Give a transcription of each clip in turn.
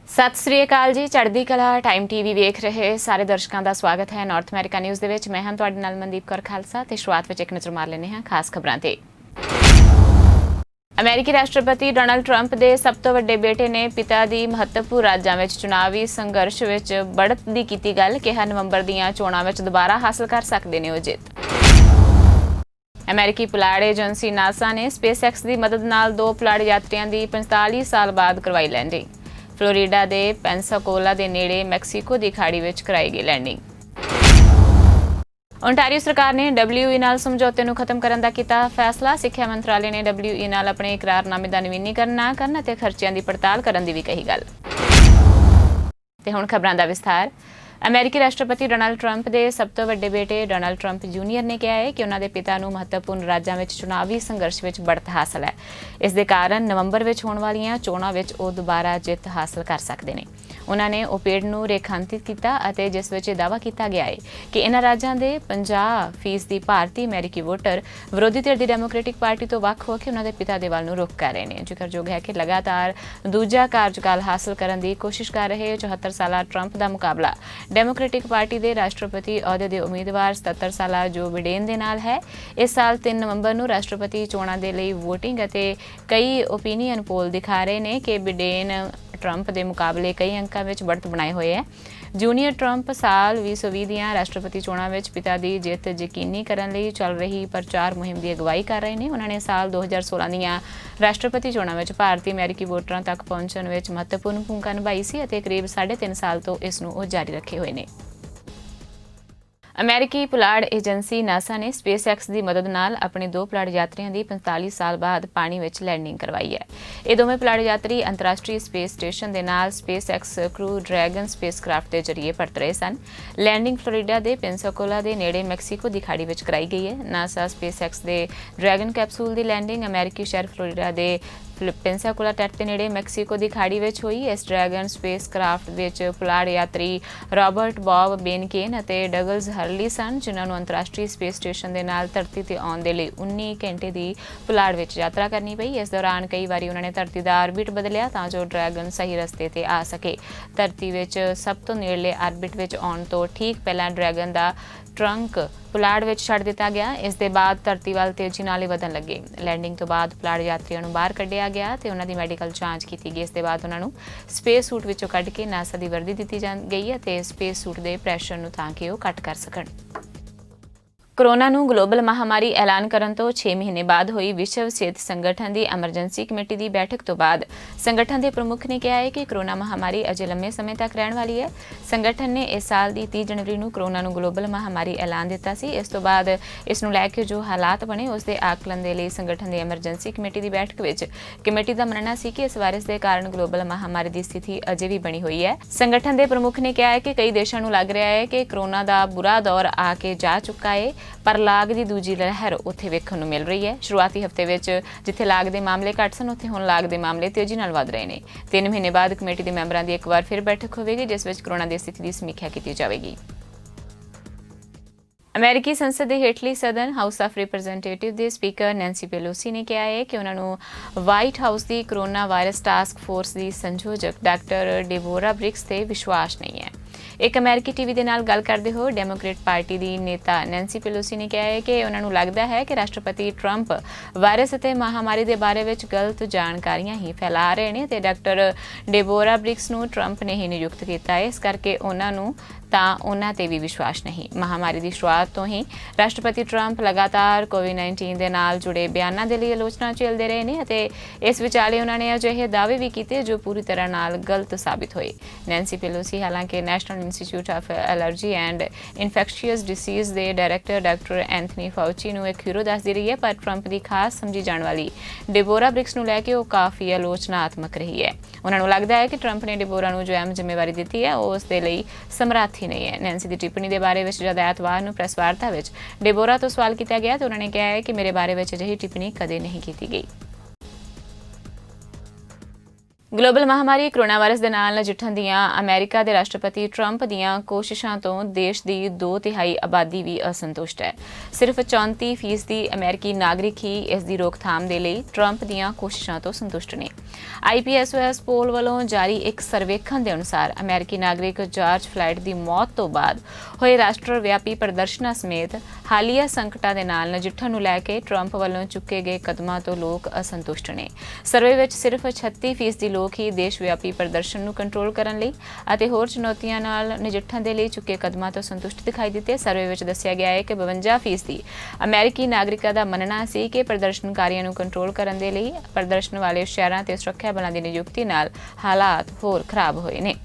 ਸਤਿ ਸ੍ਰੀ ਅਕਾਲ ਜੀ। ਚੜ੍ਹਦੀ ਕਲਾ ਟਾਈਮ ਟੀਵੀ ਵੇਖ ਰਹੇ ਸਾਰੇ ਦਰਸ਼ਕਾਂ ਦਾ ਸਵਾਗਤ ਹੈ ਨਾਰਥ ਅਮਰੀਕਾ ਨਿਊਜ਼ ਦੇ ਵਿੱਚ। ਮੈਂ ਹਾਂ ਤੁਹਾਡੇ ਨਾਲ ਮਨਦੀਪ ਕੌਰ ਖਾਲਸਾ ਤੇ ਸ਼ੁਰੂਆਤ ਵਿੱਚ ਇੱਕ ਨਜ਼ਰ ਮਾਰ ਲੈਂਦੇ ਹਾਂ ਖਾਸ ਖਬਰਾਂ ਤੇ। ਅਮਰੀਕੀ ਰਾਸ਼ਟਰਪਤੀ ਡੋਨਾਲਡ ਟਰੰਪ ਦੇ ਸਭ ਤੋਂ ਵੱਡੇ ਬੇਟੇ ਨੇ ਪਿਤਾ ਦੀ ਮਹੱਤਵਪੂਰਨ ਰਾਜਾਂ ਵਿੱਚ ਚੁਣਾਵੀ ਸੰਘਰਸ਼ ਵਿੱਚ ਬੜ੍ਹਤ ਦੀ ਕੀਤੀ ਗੱਲ। ਕਿਹਾ ਨਵੰਬਰ ਦੀਆਂ ਚੋਣਾਂ ਵਿੱਚ ਦੁਬਾਰਾ ਹਾਸਲ ਕਰ ਸਕਦੇ ਨੇ ਉਹ ਜਿੱਤ। ਅਮਰੀਕੀ ਪੁਲਾੜ ਏਜੰਸੀ ਨਾਸਾ ਨੇ ਸਪੇਸਐਕਸ ਦੀ ਮਦਦ ਨਾਲ 2 ਪੁਲਾੜ ਯਾਤਰੀਆਂ ਦੀ 45 ਸਾਲ ਬਾਅਦ ਕਰਵਾਈ ਲੈਂਡਿੰਗ। ਫਲੋਰੀਡਾ ਦੇ ਪੈਂਸਾਕੋਲਾ ਦੇ ਨੇੜੇ ਮੈਕਸੀਕੋ ਦੀ ਖਾੜੀ ਵਿੱਚ ਕਰਾਈ ਗਈ ਲੈਂਡਿੰਗ। ਓਨਟਾਰੀਓ ਸਰਕਾਰ ਨੇ WE ਨਾਲ ਸਮਝੌਤੇ ਨੂੰ ਖਤਮ ਕਰਨ ਦਾ ਕੀਤਾ ਫੈਸਲਾ। ਸਿੱਖਿਆ ਮੰਤਰਾਲੇ ਨੇ WE ਨਾਲ ਆਪਣੇ ਇਕਰਾਰਨਾਮੇ ਦਾ ਨਵੀਨੀਕਰਨ ਨਾ ਕਰਨ ਅਤੇ ਖਰਚਿਆਂ ਦੀ ਪੜਤਾਲ ਕਰਨ ਦੀ ਵੀ ਕਹੀ ਗੱਲ। ਤੇ ਹੁਣ ਖਬਰਾਂ ਦਾ ਵਿਸਥਾਰ। ਅਮਰੀਕੀ ਰਾਸ਼ਟਰਪਤੀ ਡੋਨਾਲਡ ਟਰੰਪ ਦੇ ਸਭ ਤੋਂ ਵੱਡੇ ਬੇਟੇ ਡੋਨਾਲਡ ਟਰੰਪ ਜੂਨੀਅਰ ਨੇ ਕਿਹਾ ਹੈ ਕਿ ਉਹਨਾਂ ਦੇ ਪਿਤਾ ਨੂੰ ਮਹੱਤਵਪੂਰਨ ਰਾਜਾਂ ਵਿੱਚ ਚੁਣਾਵੀ ਸੰਘਰਸ਼ ਵਿੱਚ ਬੜ੍ਹਤ ਹਾਸਲ ਹੈ। ਇਸ ਦੇ ਕਾਰਨ ਨਵੰਬਰ ਵਿੱਚ ਹੋਣ ਵਾਲੀਆਂ ਚੋਣਾਂ ਵਿੱਚ ਉਹ ਦੁਬਾਰਾ ਜਿੱਤ ਹਾਸਲ ਕਰ ਸਕਦੇ ਨੇ। ਉਹਨਾਂ ਨੇ ਓਪੇਡ ਨੂੰ ਰੇਖਾਂਕਿਤ ਕੀਤਾ ਅਤੇ ਜਿਸ ਵਿੱਚ ਇਹ ਦਾਅਵਾ ਕੀਤਾ ਗਿਆ ਹੈ ਕਿ ਇਹਨਾਂ ਰਾਜਾਂ ਦੇ 50% ਭਾਰਤੀ ਅਮਰੀਕੀ ਵੋਟਰ ਵਿਰੋਧੀ ਧਿਰ ਦੀ ਡੈਮੋਕ੍ਰੈਟਿਕ ਪਾਰਟੀ ਤੋਂ ਵੱਖ ਹੋ ਕੇ ਉਹਨਾਂ ਦੇ ਪਿਤਾ ਦੇ ਵੱਲ ਨੂੰ ਰੁਖ ਕਰ ਰਹੇ ਨੇ। ਜ਼ਿਕਰਯੋਗ ਹੈ ਕਿ ਲਗਾਤਾਰ ਦੂਜਾ ਕਾਰਜਕਾਲ ਹਾਸਲ ਕਰਨ ਦੀ ਕੋਸ਼ਿਸ਼ ਕਰ ਰਹੇ 74 ਸਾਲਾ ਟਰੰਪ ਦਾ ਮੁਕਾਬਲਾ ਡੈਮੋਕ੍ਰੈਟਿਕ ਪਾਰਟੀ ਦੇ ਰਾਸ਼ਟਰਪਤੀ ਅਹੁਦੇ ਦੇ ਉਮੀਦਵਾਰ 77 ਸਾਲਾ ਜੋ ਬਿਡੇਨ ਦੇ ਨਾਲ ਹੈ। ਇਸ ਸਾਲ 3 ਨਵੰਬਰ ਨੂੰ ਰਾਸ਼ਟਰਪਤੀ ਚੋਣਾਂ ਦੇ ਲਈ ਵੋਟਿੰਗ ਅਤੇ ਕਈ ਓਪੀਨੀਅਨ ਪੋਲ ਦਿਖਾ ਰਹੇ ਨੇ ਕਿ ਬਿਡੇਨ ਟਰੰਪ ਦੇ ਮੁਕਾਬਲੇ ਕਈ ਅੰਕਾਂ ਵਿੱਚ ਬੜ੍ਹਤ ਬਣਾਏ ਹੋਏ ਹੈ। ਜੂਨੀਅਰ ਟਰੰਪ ਸਾਲ 2020 ਦੀਆਂ ਰਾਸ਼ਟਰਪਤੀ ਚੋਣਾਂ ਵਿੱਚ ਪਿਤਾ ਦੀ ਜਿੱਤ ਯਕੀਨੀ ਕਰਨ ਲਈ ਚੱਲ ਰਹੀ ਪ੍ਰਚਾਰ ਮੁਹਿੰਮ ਦੀ ਅਗਵਾਈ ਕਰ ਰਹੇ ਨੇ। ਉਹਨਾਂ ਨੇ ਸਾਲ 2016 ਦੀਆਂ ਰਾਸ਼ਟਰਪਤੀ ਚੋਣਾਂ ਵਿੱਚ ਭਾਰਤੀ ਅਮਰੀਕੀ ਵੋਟਰਾਂ ਤੱਕ ਪਹੁੰਚਣ ਵਿੱਚ ਮਹੱਤਵਪੂਰਨ ਭੂਮਿਕਾ ਨਿਭਾਈ ਸੀ ਅਤੇ ਕਰੀਬ 3.5 ਸਾਲ ਤੋਂ ਇਸ ਨੂੰ ਉਹ ਜਾਰੀ ਰੱਖੇ ਹੋਏ ਨੇ। ਅਮਰੀਕੀ ਪੁਲਾੜ ਏਜੰਸੀ ਨਾਸਾ ਨੇ ਸਪੇਸਐਕਸ ਦੀ ਮਦਦ ਨਾਲ ਆਪਣੇ 2 ਪੁਲਾੜ ਯਾਤਰੀਆਂ ਦੀ 45 ਸਾਲ ਬਾਅਦ ਪਾਣੀ ਵਿੱਚ ਲੈਂਡਿੰਗ ਕਰਵਾਈ ਹੈ। ਇਹ ਦੋਵੇਂ ਪੁਲਾੜ ਯਾਤਰੀ ਅੰਤਰਰਾਸ਼ਟਰੀ ਸਪੇਸ ਸਟੇਸ਼ਨ ਦੇ ਨਾਲ ਸਪੇਸਐਕਸ ਕ੍ਰੂ ਡਰੈਗਨ ਸਪੇਸਕ੍ਰਾਫਟ ਦੇ ਜ਼ਰੀਏ ਪਰਤ ਰਹੇ ਸਨ। ਲੈਂਡਿੰਗ ਫਲੋਰੀਡਾ ਦੇ ਪੈਂਸਾਕੋਲਾ ਦੇ ਨੇੜੇ ਮੈਕਸੀਕੋ ਦੀ ਖਾੜੀ ਵਿੱਚ ਕਰਾਈ ਗਈ ਹੈ। ਨਾਸਾ ਸਪੇਸਐਕਸ ਦੇ ਡਰੈਗਨ ਕੈਪਸੂਲ ਦੀ ਲੈਂਡਿੰਗ ਅਮਰੀਕੀ ਸ਼ਹਿਰ ਫਲੋਰੀਡਾ ਦੇ ਪੈਂਸਾਕੋਲਾ ਤੱਟ ਦੇ ਨੇੜੇ ਮੈਕਸੀਕੋ ਦੀ ਖਾੜੀ ਵਿੱਚ ਹੋਈ। ਇਸ ਡਰੈਗਨ ਸਪੇਸਕ੍ਰਾਫਟ ਵਿੱਚ ਪੁਲਾੜ ਯਾਤਰੀ ਰਾਬਰਟ ਬੌਬ ਬੇਨਕੇਨ ਅਤੇ ਡਗਲਸ ਹਰਲੀ ਸਨ, ਜਿਨ੍ਹਾਂ ਨੂੰ ਅੰਤਰਰਾਸ਼ਟਰੀ ਸਪੇਸ ਸਟੇਸ਼ਨ ਦੇ ਨਾਲ ਧਰਤੀ ਤੇ ਆਉਣ ਦੇ ਲਈ 19 ਘੰਟੇ ਦੀ ਪੁਲਾੜ ਵਿੱਚ ਯਾਤਰਾ ਕਰਨੀ ਪਈ। ਇਸ ਦੌਰਾਨ ਕਈ ਵਾਰੀ ਉਹਨਾਂ ਨੇ ਧਰਤੀ ਦਾ ਆਰਬਿਟ ਬਦਲਿਆ ਤਾਂ ਜੋ ਡਰੈਗਨ ਸਹੀ ਰਸਤੇ ਤੇ ਆ ਸਕੇ। ਧਰਤੀ ਵਿੱਚ ਸਭ ਤੋਂ ਨੇੜਲੇ ਆਰਬਿਟ ਵਿੱਚ ਆਉਣ ਤੋਂ ਠੀਕ ਪਹਿਲਾਂ ਡਰੈਗਨ ਦਾ ਟਰੰਕ ਪੁਲਾੜ ਵਿੱਚ ਛੱਡ ਦਿੱਤਾ ਗਿਆ। ਇਸ ਦੇ ਬਾਅਦ ਧਰਤੀ ਵੱਲ ਤੇਜ਼ੀ ਨਾਲ ਹੀ ਵਧਣ ਲੱਗੇ। ਲੈਂਡਿੰਗ ਤੋਂ ਬਾਅਦ ਪੁਲਾੜ ਯਾਤਰੀਆਂ ਨੂੰ ਬਾਹਰ ਕੱਢਿਆ ਗਿਆ ਤੇ ਉਹਨਾਂ ਦੀ ਮੈਡੀਕਲ ਜਾਂਚ ਕੀਤੀ ਗਈ। ਇਸ ਦੇ ਬਾਅਦ ਉਹਨਾਂ ਨੂੰ ਸਪੇਸ ਸੂਟ ਵਿੱਚੋਂ ਕੱਢ ਕੇ ਨਾਸਾ ਦੀ ਵਰਦੀ ਦਿੱਤੀ ਗਈ ਅਤੇ ਸਪੇਸ ਸੂਟ ਦੇ ਪ੍ਰੈਸ਼ਰ ਨੂੰ ਤਾਂ ਕਿ ਉਹ ਘੱਟ ਕਰ ਸਕਣ। ਕੋਰੋਨਾ ਨੂੰ ਗਲੋਬਲ ਮਹਾਮਾਰੀ ਐਲਾਨ ਕਰਨ ਤੋਂ 6 ਮਹੀਨੇ ਬਾਅਦ ਹੋਈ ਵਿਸ਼ਵ ਸਿਹਤ ਸੰਗਠਨ ਦੀ ਐਮਰਜੈਂਸੀ ਕਮੇਟੀ ਦੀ ਬੈਠਕ ਤੋਂ ਬਾਅਦ ਸੰਗਠਨ ਦੇ ਪ੍ਰਮੁੱਖ ਨੇ ਕਿਹਾ ਹੈ ਕਿ ਕੋਰੋਨਾ ਮਹਾਮਾਰੀ ਅਜੇ ਲੰਮੇ ਸਮੇਂ ਤੱਕ ਰਹਿਣ ਵਾਲੀ ਹੈ। ਸੰਗਠਨ ਨੇ ਇਸ ਸਾਲ ਦੀ 30 ਜਨਵਰੀ ਨੂੰ ਕੋਰੋਨਾ ਨੂੰ ਗਲੋਬਲ ਮਹਾਮਾਰੀ ਐਲਾਨ ਦਿੱਤਾ ਸੀ। ਇਸ ਤੋਂ ਬਾਅਦ ਇਸ ਨੂੰ ਲੈ ਕੇ ਜੋ ਹਾਲਾਤ ਬਣੇ ਉਸ ਦੇ ਆਕਲਨ ਦੇ ਲਈ ਸੰਗਠਨ ਦੀ ਐਮਰਜੈਂਸੀ ਕਮੇਟੀ ਦੀ ਬੈਠਕ ਵਿੱਚ ਕਮੇਟੀ ਦਾ ਮੰਨਣਾ ਸੀ ਕਿ ਇਸ ਵਾਇਰਸ ਦੇ ਕਾਰਨ ਗਲੋਬਲ ਮਹਾਮਾਰੀ ਦੀ ਸਥਿਤੀ ਅਜੇ ਵੀ ਬਣੀ ਹੋਈ ਹੈ। ਸੰਗਠਨ ਦੇ ਪ੍ਰਮੁੱਖ ਨੇ ਕਿਹਾ ਹੈ ਕਿ ਕਈ ਦੇਸ਼ਾਂ ਨੂੰ ਲੱਗ ਰਿਹਾ ਹੈ ਕਿ ਕੋਰੋਨਾ ਦਾ ਬੁਰਾ ਦੌਰ ਆ ਕੇ ਜਾ ਚੁੱਕਾ ਹੈ, ਪਰ ਲਾਗ ਦੀ ਦੂਜੀ ਲਹਿਰ ਉੱਥੇ ਵੇਖਣ ਨੂੰ ਮਿਲ ਰਹੀ ਹੈ। ਸ਼ੁਰੂਆਤੀ ਹਫ਼ਤੇ ਵਿੱਚ ਜਿੱਥੇ ਲਾਗ ਦੇ ਮਾਮਲੇ ਘੱਟ ਸਨ, ਉੱਥੇ ਹੁਣ ਲਾਗ ਦੇ ਮਾਮਲੇ ਤੇਜ਼ੀ ਨਾਲ ਵਧ ਰਹੇ ਨੇ। 3 ਮਹੀਨੇ ਬਾਅਦ ਕਮੇਟੀ ਦੇ ਮੈਂਬਰਾਂ ਦੀ ਇੱਕ ਵਾਰ ਫਿਰ ਬੈਠਕ ਹੋਵੇਗੀ, ਜਿਸ ਵਿੱਚ ਕੋਰੋਨਾ ਦੀ ਸਥਿਤੀ ਦੀ ਸਮੀਖਿਆ ਕੀਤੀ ਜਾਵੇਗੀ। ਅਮਰੀਕੀ ਸੰਸਦ ਦੇ ਹੇਠਲੀ ਸਦਨ ਹਾਊਸ ਆਫ ਰਿਪਰੈਜ਼ੈਂਟੇਟਿਵ ਦੇ ਸਪੀਕਰ ਨੈਂਸੀ ਪੈਲੋਸੀ ਨੇ ਕਿਹਾ ਹੈ ਕਿ ਉਹਨਾਂ ਨੂੰ ਵਾਈਟ ਹਾਊਸ ਦੀ ਕੋਰੋਨਾ ਵਾਇਰਸ ਟਾਸਕ ਫੋਰਸ ਦੀ ਸੰਯੋਜਕ ਡਾਕਟਰ ਡੇਬੋਰਾ ਬ੍ਰਿਕਸ ਤੇ ਵਿਸ਼ਵਾਸ ਨਹੀਂ ਹੈ। ਇੱਕ ਅਮਰੀਕੀ ਟੀਵੀ ਦੇ ਨਾਲ ਗੱਲ ਕਰਦੇ ਹੋਏ ਡੈਮੋਕ੍ਰੇਟ ਪਾਰਟੀ ਦੀ ਨੇਤਾ ਨੈਂਸੀ ਪੈਲੋਸੀ ਨੇ ਕਿਹਾ ਹੈ ਕਿ ਉਹਨਾਂ ਨੂੰ ਲੱਗਦਾ ਹੈ ਕਿ ਰਾਸ਼ਟਰਪਤੀ ਟਰੰਪ ਵਾਇਰਸ ਅਤੇ ਮਹਾਮਾਰੀ ਦੇ ਬਾਰੇ ਵਿੱਚ ਗਲਤ ਜਾਣਕਾਰੀਆਂ ਹੀ ਫੈਲਾ ਰਹੇ ਨੇ ਤੇ ਡਾਕਟਰ ਡੇਬੋਰਾ ਬ੍ਰਿਕਸ ਨੂੰ ਟਰੰਪ ਨੇ ਹੀ ਨਿਯੁਕਤ ਕੀਤਾ ਹੈ। ਇਸ ਕਰਕੇ ਉਹਨਾਂ ਤੇ ਵੀ ਵਿਸ਼ਵਾਸ ਨਹੀਂ। ਮਹਾਮਾਰੀ ਦੀ ਸ਼ੁਰੂਆਤ ਤੋਂ ਹੀ ਰਾਸ਼ਟਰਪਤੀ ਟਰੰਪ ਲਗਾਤਾਰ ਕੋਵਿਡ-19 ਦੇ ਨਾਲ ਜੁੜੇ ਬਿਆਨਾਂ ਦੇ ਲਈ ਆਲੋਚਨਾ ਝੇਲਦੇ ਰਹੇ ਨੇ ਅਤੇ ਇਸ ਵਿਚਾਲੇ ਉਹਨਾਂ ਨੇ ਅਜਿਹੇ ਦਾਅਵੇ ਵੀ ਕੀਤੇ ਜੋ ਪੂਰੀ ਤਰ੍ਹਾਂ ਨਾਲ ਗਲਤ ਸਾਬਿਤ ਹੋਏ। ਨੈਂਸੀ ਪੈਲੋਸੀ ਹਾਲਾਂਕਿ National Institute of Allergy and Infectious Diseases ਦੇ ਡਾਇਰੈਕਟਰ ਡਾਕਟਰ ਐਂਥਨੀ ਫਾਊਚੀ ਨੂੰ ਇੱਕ ਹੀਰੋ ਦੱਸਦੀ ਰਹੀ ਹੈ, ਪਰ ਟਰੰਪ ਦੀ ਖਾਸ ਸਮਝੀ ਜਾਣ ਵਾਲੀ ਡੇਬੋਰਾ ਬ੍ਰਿਕਸ ਨੂੰ ਲੈ ਕੇ ਉਹ ਕਾਫੀ ਆਲੋਚਨਾਤਮਕ ਰਹੀ ਹੈ। ਉਹਨਾਂ ਨੂੰ ਲੱਗਦਾ ਹੈ ਕਿ ਟਰੰਪ ਨੇ ਡੇਬੋਰਾ ਨੂੰ ਜੋ ਅਹਿਮ ਜ਼ਿੰਮੇਵਾਰੀ ਦਿੱਤੀ ਹੈ ਉਹ ਉਸ ਦੇ ਲਈ ਸਮਰੱਥ ਹੀ ਨਹੀਂ ਹੈ। ਨੈਂਸੀ ਦੀ ਟਿੱਪਣੀ ਦੇ ਬਾਰੇ ਵਿੱਚ ਜਦ ਐਤਵਾਰ ਨੂੰ ਪ੍ਰੈਸ ਵਾਰਤਾ ਵਿੱਚ ਡੇਬੋਰਾ ਤੋਂ ਸਵਾਲ ਕੀਤਾ ਗਿਆ ਤਾਂ ਉਹਨਾਂ ਨੇ ਕਿਹਾ ਹੈ ਕਿ ਮੇਰੇ ਬਾਰੇ ਵਿੱਚ ਅਜਿਹੀ ਟਿੱਪਣੀ ਕਦੇ ਨਹੀਂ ਕੀਤੀ ਗਈ। ਗਲੋਬਲ ਮਹਾਮਾਰੀ ਕੋਰੋਨਾ ਵਾਇਰਸ ਦੇ ਨਾਲ ਨਜਿੱਠਣ ਦੀਆਂ ਅਮਰੀਕਾ ਦੇ ਰਾਸ਼ਟਰਪਤੀ ਟਰੰਪ ਦੀਆਂ ਕੋਸ਼ਿਸ਼ਾਂ ਤੋਂ ਦੇਸ਼ ਦੀ 2/3 ਆਬਾਦੀ ਵੀ ਅਸੰਤੁਸ਼ਟ ਹੈ। ਸਿਰਫ 34% ਅਮਰੀਕੀ ਨਾਗਰਿਕ ਹੀ ਇਸ ਦੀ ਰੋਕਥਾਮ ਦੇ ਲਈ ਟਰੰਪ ਦੀਆਂ ਕੋਸ਼ਿਸ਼ਾਂ ਤੋਂ ਸੰਤੁਸ਼ਟ ਨੇ। IPSOS ਪੋਲ ਵੱਲੋਂ ਜਾਰੀ ਇੱਕ ਸਰਵੇਖਣ ਦੇ ਅਨੁਸਾਰ ਅਮਰੀਕੀ ਨਾਗਰਿਕ ਜਾਰਜ ਫਲਾਇਡ ਦੀ ਮੌਤ ਤੋਂ ਬਾਅਦ ਹੋਏ ਰਾਸ਼ਟਰ ਵਿਆਪੀ ਪ੍ਰਦਰਸ਼ਨਾਂ ਸਮੇਤ ਹਾਲੀਆ ਸੰਕਟਾਂ ਦੇ ਨਾਲ ਨਜਿੱਠਣ ਨੂੰ ਲੈ ਕੇ ਟਰੰਪ ਵੱਲੋਂ ਚੁੱਕੇ ਗਏ ਕਦਮਾਂ ਤੋਂ ਲੋਕ ਅਸੰਤੁਸ਼ਟ ਨੇ। ਸਰਵੇ ਵਿੱਚ ਸਿਰਫ 36% ਲੋਕ ਹੀ ਦੇਸ਼ ਵਿਆਪੀ ਪ੍ਰਦਰਸ਼ਨ ਨੂੰ ਕੰਟਰੋਲ ਕਰਨ ਲਈ ਅਤੇ ਹੋਰ ਚੁਣੌਤੀਆਂ ਨਾਲ ਨਜਿੱਠਣ ਦੇ ਲਈ ਚੁੱਕੇ ਕਦਮਾਂ ਤੋਂ ਸੰਤੁਸ਼ਟ ਦਿਖਾਈ ਦਿੱਤੇ। ਸਰਵੇ ਵਿੱਚ ਦੱਸਿਆ ਗਿਆ ਹੈ ਕਿ 52% ਅਮਰੀਕੀ ਨਾਗਰਿਕਾਂ ਦਾ ਮੰਨਣਾ ਸੀ ਕਿ ਪ੍ਰਦਰਸ਼ਨਕਾਰੀਆਂ ਨੂੰ ਕੰਟਰੋਲ ਕਰਨ ਦੇ ਲਈ ਪ੍ਰਦਰਸ਼ਨ ਵਾਲੇ ਸ਼ਹਿਰਾਂ ਤੇ ਸੁਰੱਖਿਆ ਬਲਾਂ ਦੀ ਨਿਯੁਕਤੀ ਨਾਲ ਹਾਲਾਤ ਹੋਰ ਖਰਾਬ ਹੋਏ ਨੇ।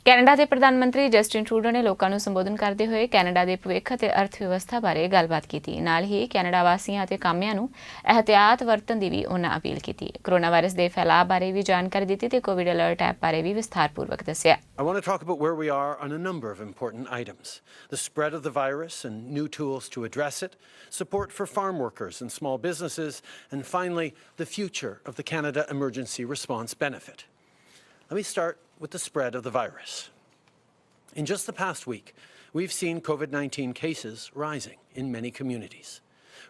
ਕੈਨੇਡਾ ਦੇ ਪ੍ਰਧਾਨ ਮੰਤਰੀ ਜਸਟਿਨ ਟਰੂਡੋ ਨੇ ਲੋਕਾਂ ਨੂੰ ਸੰਬੋਧਨ ਕਰਦੇ ਹੋਏ ਕੈਨੇਡਾ ਦੇ ਭਵਿੱਖ ਅਤੇ ਅਰਥ ਵਿਵਸਥਾ ਬਾਰੇ ਗੱਲਬਾਤ ਕੀਤੀ। ਨਾਲ ਹੀ ਕੈਨੇਡਾ ਵਾਸੀਆਂ ਅਤੇ ਕਾਮਿਆਂ ਨੂੰ ਇਹਤਿਆਤ ਵਰਤਣ ਦੀ ਵੀ ਉਹਨਾਂ ਅਪੀਲ ਕੀਤੀ। ਕੋਰੋਨਾ ਵਾਇਰਸ ਦੇ ਫੈਲਾਅ ਬਾਰੇ ਵੀ ਜਾਣਕਾਰੀ ਦਿੱਤੀ ਤੇ ਕੋਵਿਡ ਅਲਰਟ ਐਪ ਬਾਰੇ ਵੀ ਵਿਸਥਾਰਪੂਰਵਕ ਦੱਸਿਆ। I want to talk about where we are on a number of important items: the spread of the virus and new tools to address it, support for farm workers and small businesses, and finally, the future of the Canada Emergency Response Benefit. Let me start with the spread of the virus. In just the past week, we've seen COVID-19 cases rising in many communities.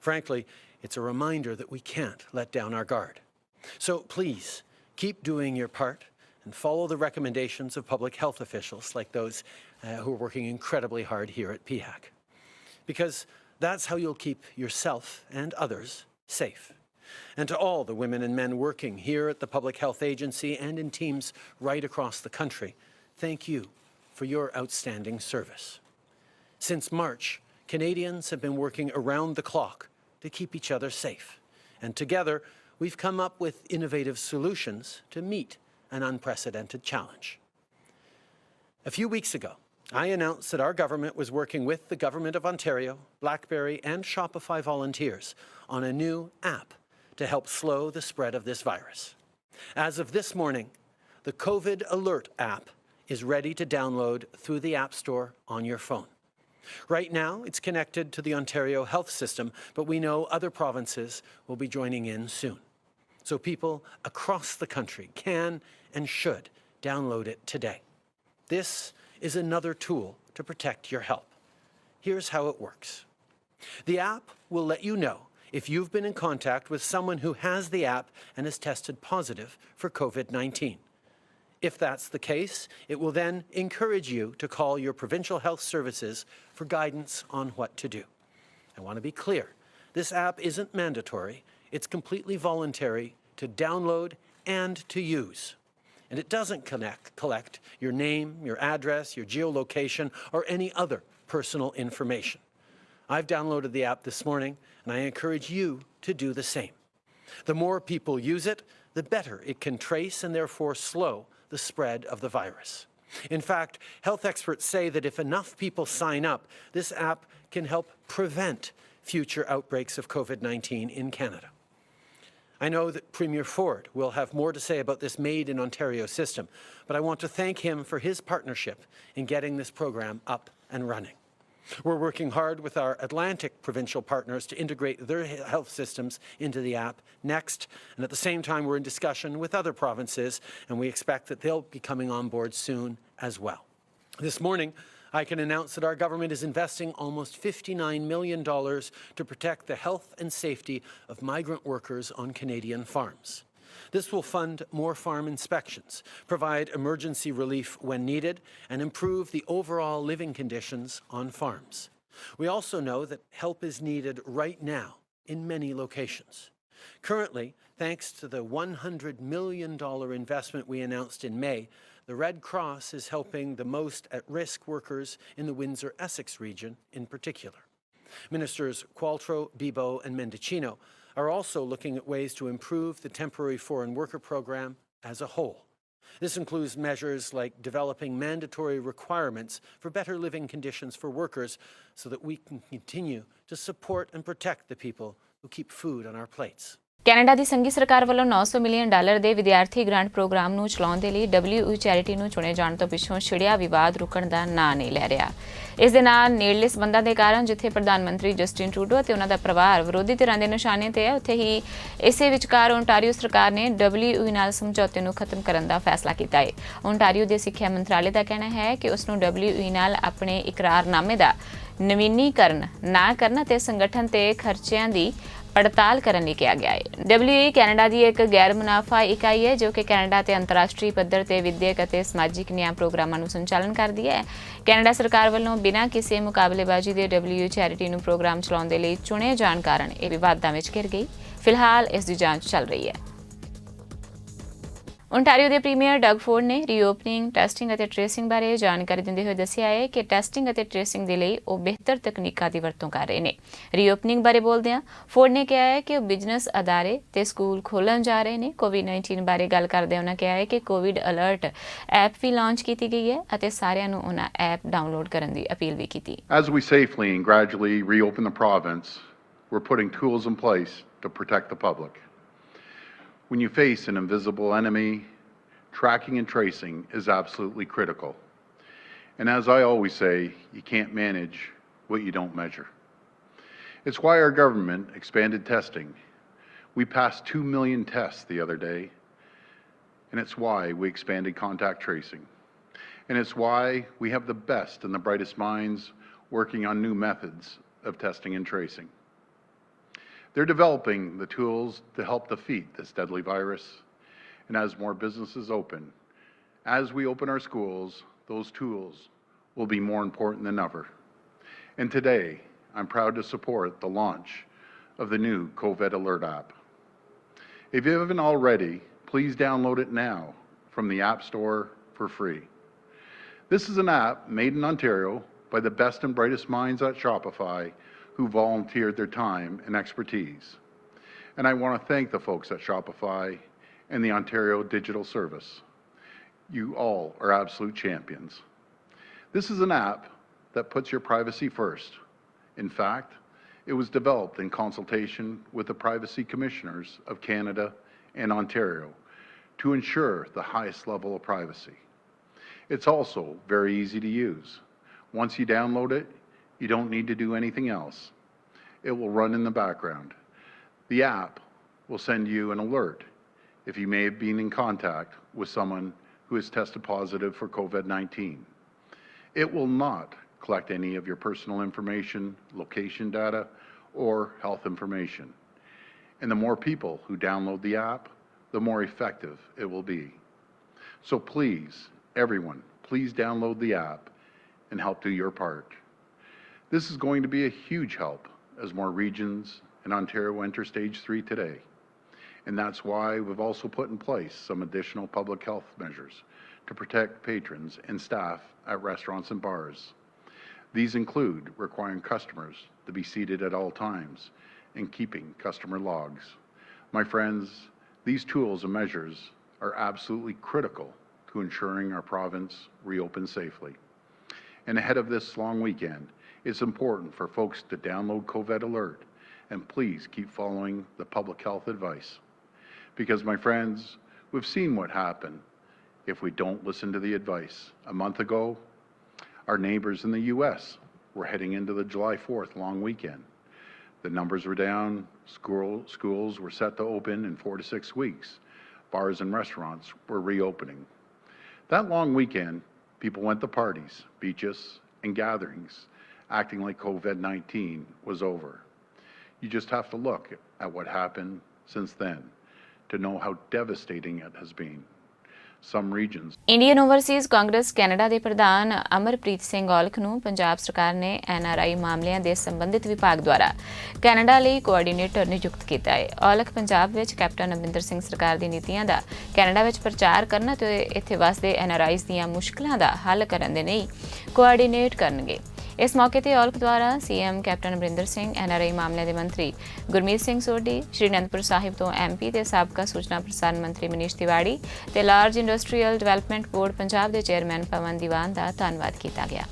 Frankly, it's a reminder that we can't let down our guard. So please, keep doing your part and follow the recommendations of public health officials like those who are working incredibly hard here at PHAC. Because that's how you'll keep yourself and others safe. And to all the women and men working here at the Public Health Agency and in teams right across the country, thank you for your outstanding service. Since March, Canadians have been working around the clock to keep each other safe. And together, we've come up with innovative solutions to meet an unprecedented challenge. A few weeks ago, I announced that our government was working with the Government of Ontario, BlackBerry, and Shopify volunteers on a new app to help slow the spread of this virus. As of this morning, the COVID Alert app is ready to download through the App Store on your phone. Right now, it's connected to the Ontario health system, but we know other provinces will be joining in soon. So people across the country can and should download it today. This is another tool to protect your health. Here's how it works. The app will let you know if you've been in contact with someone who has the app and has tested positive for COVID-19. If that's the case, it will then encourage you to call your provincial health services for guidance on what to do. I want to be clear, this app isn't mandatory. It's completely voluntary to download and to use. And it doesn't collect your name, your address, your geolocation, or any other personal information. I've downloaded the app this morning, and I encourage you to do the same. The more people use it, the better it can trace and therefore slow the spread of the virus. In fact, health experts say that if enough people sign up, this app can help prevent future outbreaks of COVID-19 in Canada. I know that Premier Ford will have more to say about this Made in Ontario system, but I want to thank him for his partnership in getting this program up and running. We're working hard with our Atlantic provincial partners to integrate their health systems into the app next, and at the same time we're in discussion with other provinces, and we expect that they'll be coming on board soon as well. This morning, I can announce that our government is investing almost $59 million to protect the health and safety of migrant workers on Canadian farms. This will fund more farm inspections, provide emergency relief when needed, and improve the overall living conditions on farms. We also know that help is needed right now in many locations. Currently, thanks to the $100 million investment we announced in May, the Red Cross is helping the most at-risk workers in the Windsor-Essex region in particular. Ministers Qualtrough, Bibeau, and Mendicino are also looking at ways to improve the temporary foreign worker program as a whole. This includes measures like developing mandatory requirements for better living conditions for workers so that we can continue to support and protect the people who keep food on our plates. Canada ਦੀ ਸੰਘੀ ਸਰਕਾਰ ਵੱਲੋਂ $900 million ਦੇ ਵਿਦਿਆਰਥੀ grant programme ਨੂੰ ਚਲਾਉਣ ਦੇ ਲਈ WE charity ਨੂੰ ਚੁਣੇ ਜਾਣ ਤੋਂ ਪਿੱਛੋਂ ਛਿੜਿਆ ਵਿਵਾਦ ਰੁਕਣ ਦਾ ਨਾਂ ਨਹੀਂ ਲੈ ਰਿਹਾ। ਇਸ ਦੇ ਨਾਲ ਨੇੜਲੇ ਸਬੰਧਾਂ ਦੇ ਕਾਰਨ ਜਿੱਥੇ ਪ੍ਰਧਾਨ ਮੰਤਰੀ ਜਸਟਿਨ ਟਰੂਡੋ ਅਤੇ ਉਹਨਾਂ ਦਾ ਪਰਿਵਾਰ ਵਿਰੋਧੀ ਧਿਰਾਂ ਦੇ ਨਿਸ਼ਾਨੇ ਤੇ ਹੈ, ਉੱਥੇ ਹੀ ਇਸੇ ਵਿਚਕਾਰ ਓਨਟਾਰੀਓ ਸਰਕਾਰ ਨੇ WE ਨਾਲ ਸਮਝੌਤੇ ਨੂੰ ਖਤਮ ਕਰਨ ਦਾ ਫੈਸਲਾ ਕੀਤਾ ਹੈ। ਓਨਟਾਰੀਓ ਦੇ ਸਿੱਖਿਆ ਮੰਤਰਾਲੇ ਦਾ ਕਹਿਣਾ ਹੈ ਕਿ ਉਸ ਨੂੰ WE ਨਾਲ ਆਪਣੇ ਇਕਰਾਰਨਾਮੇ ਦਾ ਨਵੀਨੀਕਰਨ ਨਾ ਕਰਨ ਅਤੇ ਸੰਗਠਨ ਤੇ ਖਰਚਿਆਂ ਦੀ ਪੜਤਾਲ ਕਰਨ ਲਈ ਕਿਹਾ ਗਿਆ ਹੈ। WE ਕੈਨੇਡਾ ਦੀ ਇੱਕ ਗੈਰ ਮੁਨਾਫਾ ਇਕਾਈ ਹੈ ਜੋ ਕਿ ਕੈਨੇਡਾ ਤੇ ਅੰਤਰਰਾਸ਼ਟਰੀ ਪੱਧਰ ਤੇ ਵਿਦਿਅਕ ਅਤੇ ਸਮਾਜਿਕ ਨਿਆਂ ਪ੍ਰੋਗਰਾਮਾਂ ਨੂੰ ਸੰਚਾਲਨ ਕਰਦੀ ਹੈ। ਕੈਨੇਡਾ ਸਰਕਾਰ ਵੱਲੋਂ ਬਿਨਾਂ ਕਿਸੇ ਮੁਕਾਬਲੇਬਾਜ਼ੀ ਦੇ WE ਚੈਰਿਟੀ ਨੂੰ ਪ੍ਰੋਗਰਾਮ ਚਲਾਉਣ ਦੇ ਲਈ ਚੁਣੇ ਜਾਣ ਕਾਰਨ ਇਹ ਵਿਵਾਦਾਂ ਵਿੱਚ ਘਿਰ ਗਈ। ਫਿਲਹਾਲ ਇਸ ਦੀ ਜਾਂਚ ਚੱਲ ਰਹੀ ਹੈ। ਓਨਟਾਰੀਓ ਦੇ ਪ੍ਰੀਮੀਅਰ ਡਗ ਫੋਰਡ ਨੇ ਰੀਓਪਨਿੰਗ, ਟੈਸਟਿੰਗ ਅਤੇ ਟ੍ਰੇਸਿੰਗ ਬਾਰੇ ਜਾਣਕਾਰੀ ਦਿੰਦੇ ਹੋਏ ਦੱਸਿਆ ਹੈ ਕਿ ਟੈਸਟਿੰਗ ਅਤੇ ਟ੍ਰੇਸਿੰਗ ਦੇ ਲਈ ਉਹ ਬਿਹਤਰ ਤਕਨੀਕਾਂ ਦੀ ਵਰਤੋਂ ਕਰ ਰਹੇ ਨੇ। ਰੀਓਪਨਿੰਗ ਬਾਰੇ ਬੋਲਦਿਆਂ ਫੋਰਡ ਨੇ ਕਿਹਾ ਹੈ ਕਿ ਉਹ ਬਿਜ਼ਨਸ ਅਦਾਰੇ ਤੇ ਸਕੂਲ ਖੋਲ੍ਹਣ ਜਾ ਰਹੇ ਨੇ। ਕੋਵਿਡ-19 ਬਾਰੇ ਗੱਲ ਕਰਦਿਆਂ ਉਹਨਾਂ ਕਿਹਾ ਹੈ ਕਿ ਕੋਵਿਡ ਅਲਰਟ ਐਪ ਵੀ ਲਾਂਚ ਕੀਤੀ ਗਈ ਹੈ ਅਤੇ ਸਾਰਿਆਂ ਨੂੰ ਉਹਨਾਂ ਐਪ ਡਾਊਨਲੋਡ ਕਰਨ ਦੀ ਅਪੀਲ ਵੀ ਕੀਤੀ। As we safely and gradually reopen the province, we're putting tools in place to protect the public. When you face an invisible enemy, tracking and tracing is absolutely critical. And as I always say, you can't manage what you don't measure. It's why our government expanded testing. We passed 2 million tests the other day, and it's why we expanded contact tracing. And it's why we have the best and the brightest minds working on new methods of testing and tracing. They're developing the tools to help defeat this deadly virus. And as more businesses open, as we open our schools, those tools will be more important than ever. And today, I'm proud to support the launch of the new COVID Alert app. If you haven't already, please download it now from the App Store for free. This is an app made in Ontario by the best and brightest minds at Shopify who volunteered their time and expertise. And I want to thank the folks at Shopify and the Ontario Digital Service. You all are absolute champions. This is an app that puts your privacy first. In fact, it was developed in consultation with the Privacy Commissioners of Canada and Ontario to ensure the highest level of privacy. It's also very easy to use. Once you download it, you don't need to do anything else. It will run in the background. The app will send you an alert if you may have been in contact with someone who has tested positive for COVID-19. It will not collect any of your personal information, location data, or health information. And the more people who download the app, the more effective it will be. So please, everyone, please download the app and help do your part. This is going to be a huge help as more regions in Ontario enter stage 3 today. And that's why we've also put in place some additional public health measures to protect patrons and staff at restaurants and bars. These include requiring customers to be seated at all times and keeping customer logs. My friends, these tools and measures are absolutely critical to ensuring our province reopens safely. And ahead of this long weekend, it's important for folks to download COVID Alert and please keep following the public health advice. Because, my friends, we've seen what happened if we don't listen to the advice. A month ago, our neighbors in the US were heading into the July 4th long weekend. The numbers were down, schools were set to open in 4 to 6 weeks. Bars and restaurants were reopening. That long weekend, people went to parties, beaches, and gatherings, acting like COVID-19 was over. You just have to look at what happened since then to know how devastating it has been. Some regions. Indian Overseas Congress Canada ਦੇ ਪ੍ਰਧਾਨ ਅਮਰਪ੍ਰੀਤ ਸਿੰਘ ਔਲਖ ਨੂੰ ਪੰਜਾਬ ਸਰਕਾਰ ਨੇ NRI ਮਾਮਲਿਆਂ ਦੇ ਸੰਬੰਧਿਤ ਵਿਭਾਗ ਦੁਆਰਾ ਕੈਨੇਡਾ ਲਈ ਕੋਆਰਡੀਨੇਟਰ ਨਿਯੁਕਤ ਕੀਤਾ ਹੈ। ਔਲਖ ਪੰਜਾਬ ਵਿੱਚ ਕੈਪਟਨ ਅਮਰਿੰਦਰ ਸਿੰਘ ਸਰਕਾਰ ਦੀ ਨੀਤੀਆਂ ਦਾ ਕੈਨੇਡਾ ਵਿੱਚ ਪ੍ਰਚਾਰ ਕਰਨ ਅਤੇ ਇੱਥੇ ਵਸਦੇ NRIs ਦੀਆਂ ਮੁਸ਼ਕਲਾਂ ਦਾ ਹੱਲ ਕਰਨ ਦੇ ਲਈ ਕੋਆਰਡੀਨੇਟ ਕਰਨਗੇ। इस मौके पर औलख द्वारा CM captain Amarinder Singh, NRI मामलों के मंत्री गुरमीत सिंह सोढी, श्री अनंदपुर साहिब तो MP ते साबका सूचना प्रसारण मंत्री मनीष तिवाड़ी ते large industrial development board Punjab के चेयरमैन पवन दीवान का धन्यवाद किया गया।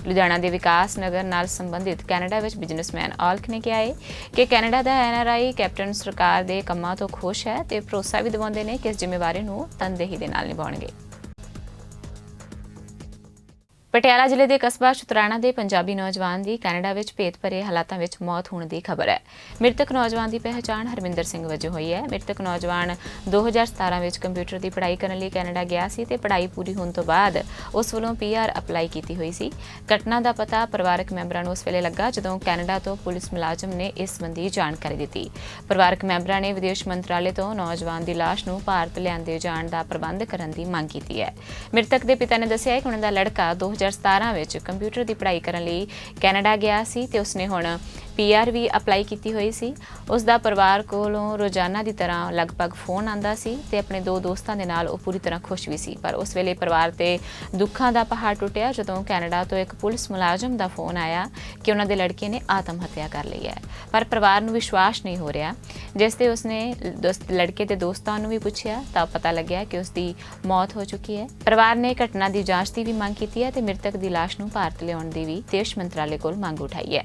ਲੁਧਿਆਣਾ ਦੇ ਵਿਕਾਸ ਨਗਰ ਨਾਲ ਸੰਬੰਧਿਤ ਕੈਨੇਡਾ ਵਿੱਚ ਬਿਜ਼ਨਸਮੈਨ ਔਲਖ ਨੇ ਕਿਹਾ ਹੈ ਕਿ ਕੈਨੇਡਾ ਦਾ NRI ਕੈਪਟਨ ਸਰਕਾਰ ਦੇ ਕੰਮਾਂ ਤੋਂ ਖੁਸ਼ ਹੈ ਤੇ ਭਰੋਸਾ ਵੀ ਦਿਵਾਉਂਦੇ ਨੇ ਕਿ ਇਸ ਜ਼ਿੰਮੇਵਾਰੀ ਨੂੰ ਤਨਦੇਹੀ ਦੇ ਨਾਲ ਨਿਭਾਉਣਗੇ। ਪਟਿਆਲਾ ਜ਼ਿਲ੍ਹੇ ਦੇ ਕਸਬਾ ਸ਼ੁਤਰਾਣਾ ਦੇ ਪੰਜਾਬੀ ਨੌਜਵਾਨ ਦੀ ਕੈਨੇਡਾ ਵਿੱਚ ਭੇਤ ਭਰੇ ਹਾਲਾਤਾਂ ਵਿੱਚ ਮੌਤ ਹੋਣ ਦੀ ਖਬਰ ਹੈ। ਮ੍ਰਿਤਕ ਨੌਜਵਾਨ ਦੀ ਪਹਿਚਾਣ ਹਰਮਿੰਦਰ ਸਿੰਘ ਵਜੋਂ ਹੋਈ ਹੈ। ਮ੍ਰਿਤਕ ਨੌਜਵਾਨ 2017 ਵਿੱਚ ਕੰਪਿਊਟਰ ਦੀ ਪੜ੍ਹਾਈ ਕਰਨ ਲਈ ਕੈਨੇਡਾ ਗਿਆ ਸੀ ਤੇ ਪੜ੍ਹਾਈ ਪੂਰੀ ਹੋਣ ਤੋਂ ਬਾਅਦ ਉਸ ਵੱਲੋਂ PR ਅਪਲਾਈ ਕੀਤੀ ਹੋਈ ਸੀ। ਘਟਨਾ ਦਾ ਪਤਾ ਪਰਿਵਾਰਕ ਮੈਂਬਰਾਂ ਨੂੰ ਉਸ ਵੇਲੇ ਲੱਗਾ ਜਦੋਂ ਕੈਨੇਡਾ ਤੋਂ ਪੁਲਿਸ ਮੁਲਾਜ਼ਮ ਨੇ ਇਸ ਸੰਬੰਧੀ ਜਾਣਕਾਰੀ ਦਿੱਤੀ। ਪਰਿਵਾਰਕ ਮੈਂਬਰਾਂ ਨੇ ਵਿਦੇਸ਼ ਮੰਤਰਾਲੇ ਤੋਂ ਨੌਜਵਾਨ ਦੀ ਲਾਸ਼ ਨੂੰ ਭਾਰਤ ਲਿਆਂਦੇ ਜਾਣ ਦਾ ਪ੍ਰਬੰਧ ਕਰਨ ਦੀ ਮੰਗ ਕੀਤੀ ਹੈ। ਮ੍ਰਿਤਕ ਦੇ ਪਿਤਾ ਨੇ ਦੱਸਿਆ ਕਿ ਉਹਨਾਂ ਦਾ ਲੜਕਾ 2017 ਵਿੱਚ ਕੰਪਿਊਟਰ ਦੀ ਪੜ੍ਹਾਈ ਕਰਨ ਲਈ ਕੈਨੇਡਾ ਗਿਆ ਸੀ ਤੇ ਉਸਨੇ ਹੁਣ PR ਵੀ ਅਪਲਾਈ ਕੀਤੀ ਹੋਈ ਸੀ। ਉਸ ਦਾ ਪਰਿਵਾਰ ਕੋਲੋਂ ਰੋਜ਼ਾਨਾ ਦੀ ਤਰ੍ਹਾਂ ਲਗਭਗ ਫੋਨ ਆਉਂਦਾ ਸੀ ਤੇ ਆਪਣੇ 2 ਦੋਸਤਾਂ ਦੇ ਨਾਲ ਉਹ ਪੂਰੀ ਤਰ੍ਹਾਂ ਖੁਸ਼ ਵੀ ਸੀ। ਪਰ ਉਸ ਵੇਲੇ ਪਰਿਵਾਰ ਤੇ ਦੁੱਖਾਂ ਦਾ ਪਹਾੜ ਟੁੱਟਿਆ ਜਦੋਂ ਕੈਨੇਡਾ ਤੋਂ ਇੱਕ ਪੁਲਿਸ ਮੁਲਾਜ਼ਮ ਦਾ ਫੋਨ ਆਇਆ ਕਿ ਉਹਨਾਂ ਦੇ ਲੜਕੇ ਨੇ ਆਤਮ ਹੱਤਿਆ ਕਰ ਲਈ ਹੈ। ਪਰ ਪਰਿਵਾਰ ਨੂੰ ਵਿਸ਼ਵਾਸ ਨਹੀਂ ਹੋ ਰਿਹਾ। ਜਿਸ ਤੇ ਉਸਨੇ ਲੜਕੇ ਦੇ ਦੋਸਤਾਂ ਨੂੰ ਵੀ ਪੁੱਛਿਆ ਤਾਂ ਪਤਾ ਲੱਗਿਆ ਕਿ ਉਸ ਦੀ ਮੌਤ ਹੋ ਚੁੱਕੀ ਹੈ। ਪਰਿਵਾਰ ਨੇ ਘਟਨਾ ਦੀ ਜਾਂਚ ਦੀ ਵੀ ਮੰਗ ਕੀਤੀ ਹੈ ਤੇ ਮ੍ਰਿਤਕ ਦੀ ਲਾਸ਼ ਨੂੰ ਭਾਰਤ ਲਿਆਉਣ ਦੀ ਵੀ ਵਿਦੇਸ਼ ਮੰਤਰਾਲੇ ਕੋਲ ਮੰਗ ਉਠਾਈ ਹੈ।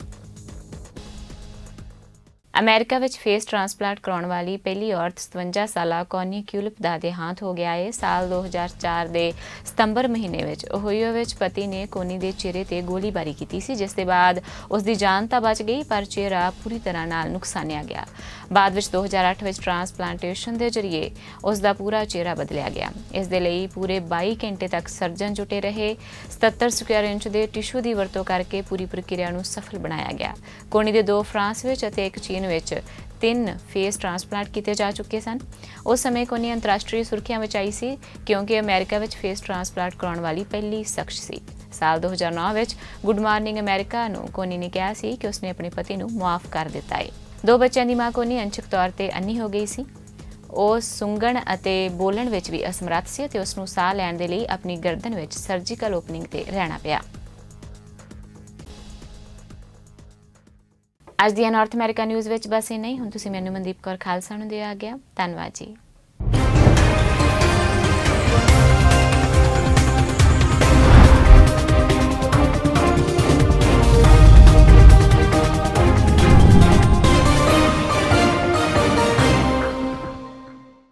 ਅਮਰੀਕਾ ਵਿੱਚ ਫੇਸ ਟ੍ਰਾਂਸਪਲਾਂਟ ਕਰਾਉਣ ਵਾਲੀ ਪਹਿਲੀ ਔਰਤ 57 ਸਾਲਾ ਕੌਨੀ ਕਿਊਲਿਪ ਦਾ ਦੇਹਾਂਤ ਹੋ ਗਿਆ ਹੈ। ਸਾਲ 2004 ਦੇ ਸਤੰਬਰ ਮਹੀਨੇ ਵਿੱਚ ਓਹੀਓ ਵਿੱਚ ਪਤੀ ਨੇ ਕੋਨੀ ਦੇ ਚਿਹਰੇ ਤੇ ਗੋਲੀਬਾਰੀ ਕੀਤੀ ਸੀ, ਜਿਸ ਦੇ ਬਾਅਦ ਉਸ ਦੀ ਜਾਨ ਤਾਂ ਬਚ ਗਈ ਪਰ ਚਿਹਰਾ ਪੂਰੀ ਤਰ੍ਹਾਂ ਨਾਲ ਨੁਕਸਾਨਿਆ ਗਿਆ। ਬਾਅਦ ਵਿੱਚ 2008 ਵਿੱਚ ਟ੍ਰਾਂਸਪਲਾਂਟੇਸ਼ਨ ਦੇ ਜ਼ਰੀਏ ਉਸ ਦਾ ਪੂਰਾ ਚਿਹਰਾ ਬਦਲਿਆ ਗਿਆ। ਇਸ ਦੇ ਲਈ ਪੂਰੇ 22 ਘੰਟੇ ਤੱਕ ਸਰਜਨ ਜੁਟੇ ਰਹੇ। 77 ਸਕੁਆਇਰ ਇੰਚ ਦੇ ਟਿਸ਼ੂ ਦੀ ਵਰਤੋਂ ਕਰਕੇ ਪੂਰੀ ਪ੍ਰਕਿਰਿਆ ਨੂੰ ਸਫਲ ਬਣਾਇਆ ਗਿਆ। ਕੋਨੀ ਦੇ 2 ਫਰਾਂਸ ਵਿੱਚ ਅਤੇ ਇੱਕ ਚੀਨ ਵਿੱਚ 3 ਫੇਸ ਟ੍ਰਾਂਸਪਲਾਂਟ ਕੀਤੇ ਜਾ ਚੁੱਕੇ ਸਨ। ਉਸ ਸਮੇਂ ਕੋਨੀ ਅੰਤਰਰਾਸ਼ਟਰੀ ਸੁਰਖੀਆਂ ਵਿੱਚ ਆਈ ਸੀ ਕਿਉਂਕਿ ਅਮਰੀਕਾ ਵਿੱਚ ਫੇਸ ਟ੍ਰਾਂਸਪਲਾਂਟ ਕਰਾਉਣ ਵਾਲੀ ਪਹਿਲੀ ਸ਼ਖਸ ਸੀ। ਸਾਲ 2009 ਵਿੱਚ ਗੁੱਡ ਮਾਰਨਿੰਗ ਅਮਰੀਕਾ ਨੂੰ ਕੋਨੀ ਨੇ ਕਿਹਾ ਸੀ ਕਿ ਉਸਨੇ ਆਪਣੇ ਪਤੀ ਨੂੰ ਮੁਆਫ ਕਰ ਦਿੱਤਾ ਹੈ। 2 ਬੱਚਿਆਂ ਦੀ ਮਾਂ ਕੋਨੀ ਅੰਸ਼ਕ ਤੌਰ ਤੇ ਅੰਨ੍ਹੀ ਹੋ ਗਈ ਸੀ। ਉਹ ਸੁੰਘਣ ਅਤੇ ਬੋਲਣ ਵਿੱਚ ਵੀ ਅਸਮਰੱਥ ਸੀ ਅਤੇ ਉਸ ਨੂੰ ਸਾਹ ਲੈਣ ਦੇ ਲਈ ਆਪਣੀ ਗਰਦਨ ਵਿੱਚ ਸਰਜੀਕਲ ਓਪਨਿੰਗ ਤੇ ਰਹਿਣਾ ਪਿਆ। ਅੱਜ ਦੀਆਂ ਨਾਰਥ ਅਮਰੀਕਾ ਨਿਊਜ਼ ਵਿੱਚ ਬਸ ਇੰਨਾ ਹੀ। ਹੁਣ ਤੁਸੀਂ ਮੈਨੂੰ ਮਨਦੀਪ ਕੌਰ ਖਾਲਸਾ ਨੂੰ ਦੇ ਆ ਗਿਆ। ਧੰਨਵਾਦ ਜੀ।